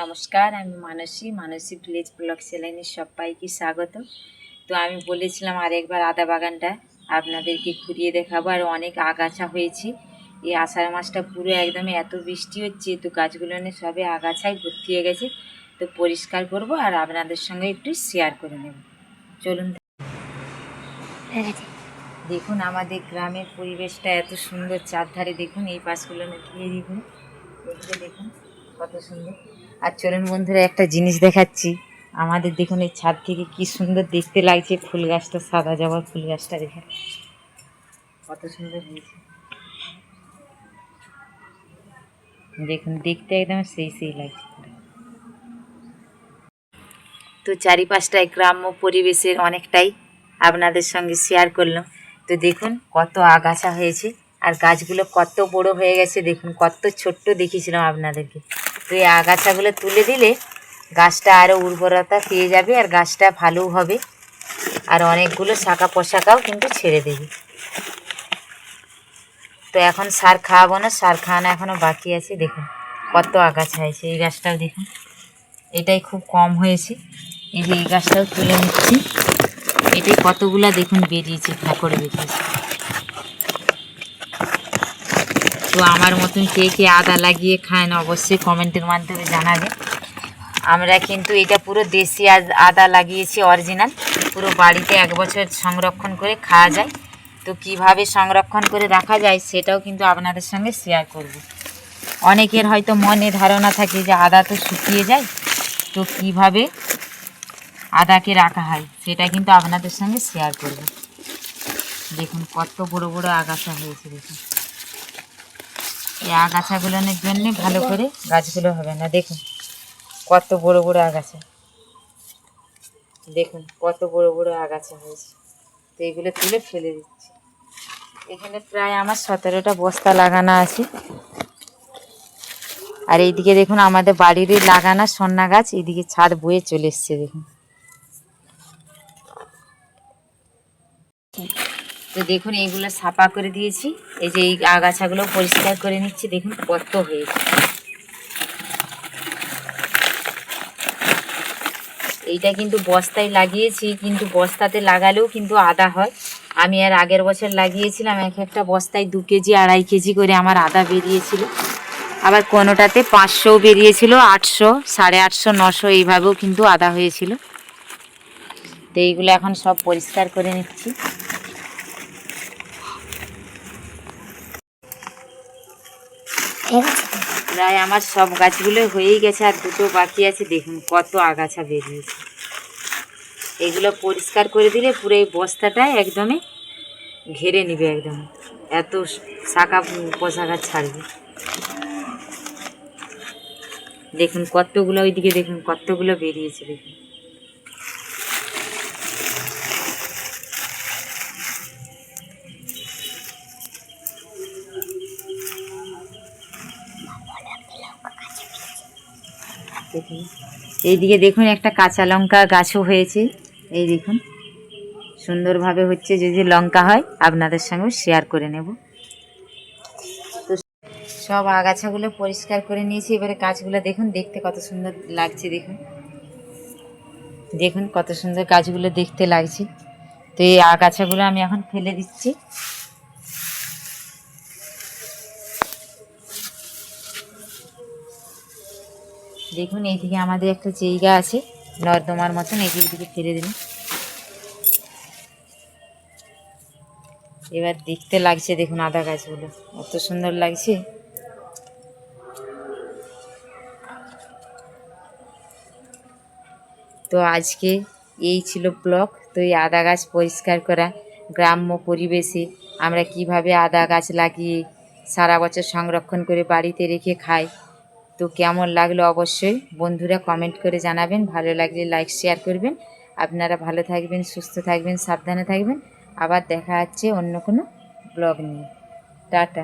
নমস্কার, আমি মানসী। মানসী village blog চ্যানেলে সবাইকে স্বাগত। তো আমি বলেছিলাম আরেকবার আদা বাগানটা আপনাদেরকে ঘুরিয়ে দেখাবো। আর অনেক আগাছা হয়েছে। এই আষাঢ় মাসটা পুরো একদমই এত বৃষ্টি হচ্ছে, তো গাছগুলো নিয়ে সবে আগাছায় ভর্তি হয়ে গেছে। তো পরিষ্কার করব আর আপনাদের সঙ্গে একটু শেয়ার করে নেব। চলুন। দেখুন আমাদের গ্রামের পরিবেশটা এত সুন্দর। চারধারে দেখুন, এই পাশগুলো নিয়ে দেখুন, দেখুন কত সুন্দর। আর চলুন বন্ধুরা, একটা জিনিস দেখাচ্ছি। আমাদের দেখুন এই ছাদ থেকে কি সুন্দর দেখতে লাগছে ফুল গাছটা, সাদা জবা ফুল গাছটা দেখে কত সুন্দর হয়েছে। দেখুন দেখতে একদম সেই লাগছে। তো চারিপাশটায় গ্রাম্য পরিবেশের অনেকটাই আপনাদের সঙ্গে শেয়ার করলাম। তো দেখুন কত আগাছা হয়েছে আর গাছগুলো কত বড় হয়ে গেছে। দেখুন কত ছোট্ট দেখিয়েছিলাম আপনাদেরকে। তো এই আগাছাগুলো তুলে দিলে গাছটা আরও উর্বরতা পেয়ে যাবে আর গাছটা ভালোও হবে। আর অনেকগুলো শাখা পোশাকাও কিন্তু ছেড়ে দেবে। তো এখন সার খাওয়াবো না, সার খাওয়ানো এখনও বাকি আছে। দেখুন কত আগাছা হয়েছে। এই গাছটাও দেখুন, এটাই খুব কম হয়েছে। এই যে এই গাছটাও তুলে নিচ্ছি। এটাই কতগুলা দেখুন বেরিয়েছে, ফাঁকড় বেরিয়েছে। তো আমার মতন কে কে আদা লাগিয়ে খায় না অবশ্যই কমেন্টের মাধ্যমে জানাবে। আমরা কিন্তু এটা পুরো দেশি আদা লাগিয়েছি, অরিজিনাল। পুরো বাড়িতে 1 বছর সংরক্ষণ করে খাওয়া যায়। তো কিভাবে সংরক্ষণ করে রাখা যায় সেটাও কিন্তু আপনাদের সঙ্গে শেয়ার করব। অনেকের হয়তো মনে ধারণা থাকে যে আদা তো শুকিয়ে যায়, তো কিভাবে আদাকে রাখা হয় সেটা কিন্তু আপনাদের সঙ্গে শেয়ার করব। দেখুন কত বড় বড় আগাছা হয়েছে। দেখুন এই আগাছাগুলোর জন্যে ভালো করে গাছগুলো হবে না। দেখুন কত বড় বড় আগাছা। দেখুন কত বড় বড় আগাছা হয়েছে। তো এগুলো তুলে ফেলে দিচ্ছি। এখানে প্রায় আমার 17টা বস্তা লাগানো আছে। আর এইদিকে দেখুন আমাদের বাড়িরই লাগানো সন্না গাছ, এইদিকে ছাদ বয়ে চলে এসছে। দেখুন তো দেখুন এইগুলো সাফা করে দিয়েছি। এই যে এই আগাছাগুলো পরিষ্কার করে নিচ্ছি। দেখুন কত হয়েছে। এইটা কিন্তু বস্তায় লাগিয়েছি, কিন্তু বস্তাতে লাগালেও কিন্তু আদা হয়। আমি আর আগের বছর লাগিয়েছিলাম, একটা বস্তায় 2 কেজি 2.5 কেজি করে আমার আদা বেরিয়েছিল। আবার কোনোটাতে 500 বেরিয়েছিল, 800, 850, 900 এইভাবেও কিন্তু আদা হয়েছিল। তো এইগুলো এখন সব পরিষ্কার করে নিচ্ছি। প্রায় আমার সব গাছগুলো হয়েই গেছে, আর 2টো বাকি আছে। দেখুন কত আগাছা বেরিয়েছে। এগুলো পরিষ্কার করে দিলে পুরো এই বস্তাটায় একদমই ঘিরে নিবে, একদম এত শাখা পোশাকা ছাড়বে। দেখুন কতগুলো, ওইদিকে দেখুন কতগুলো বেরিয়েছে। দেখুন দেখুন এইদিকে দেখুন একটা কাঁচা লঙ্কা গাছও হয়েছে। এই দেখুন সুন্দরভাবে হচ্ছে। যদি লঙ্কা হয় আপনাদের সঙ্গে শেয়ার করে নেব। তো সব আগাছাগুলো পরিষ্কার করে নিয়েছি। এবারে গাছগুলো দেখুন দেখতে কত সুন্দর লাগছে। দেখুন দেখুন কত সুন্দর গাছগুলো দেখতে লাগছে। তো এই আগাছাগুলো আমি এখন ফেলে দিচ্ছি। দেখুন এইদিকে আমাদের একটা জায়গা আছে নর্দমার মতন, এইদিকে ফেলে দিলাম। এবার দেখতে লাগছে দেখুন আদা গাছগুলো এত সুন্দর লাগছে। তো আজকে এই ছিল ব্লগ। তো এই আদা গাছ পরিষ্কার করা, গ্রাম্য পরিবেশে আমরা কিভাবে আদা গাছ লাগিয়ে সারা বছর সংরক্ষণ করে বাড়িতে রেখে খাই। তো কেমন লাগলো অবশ্যই বন্ধুরা কমেন্ট করে জানাবেন। ভালো লাগলে লাইক শেয়ার করবেন। আপনারা ভালো থাকবেন, সুস্থ থাকবেন, সাবধানে থাকবেন। আবার দেখা হচ্ছে অন্য কোনো ব্লগ নিয়ে। টাটা।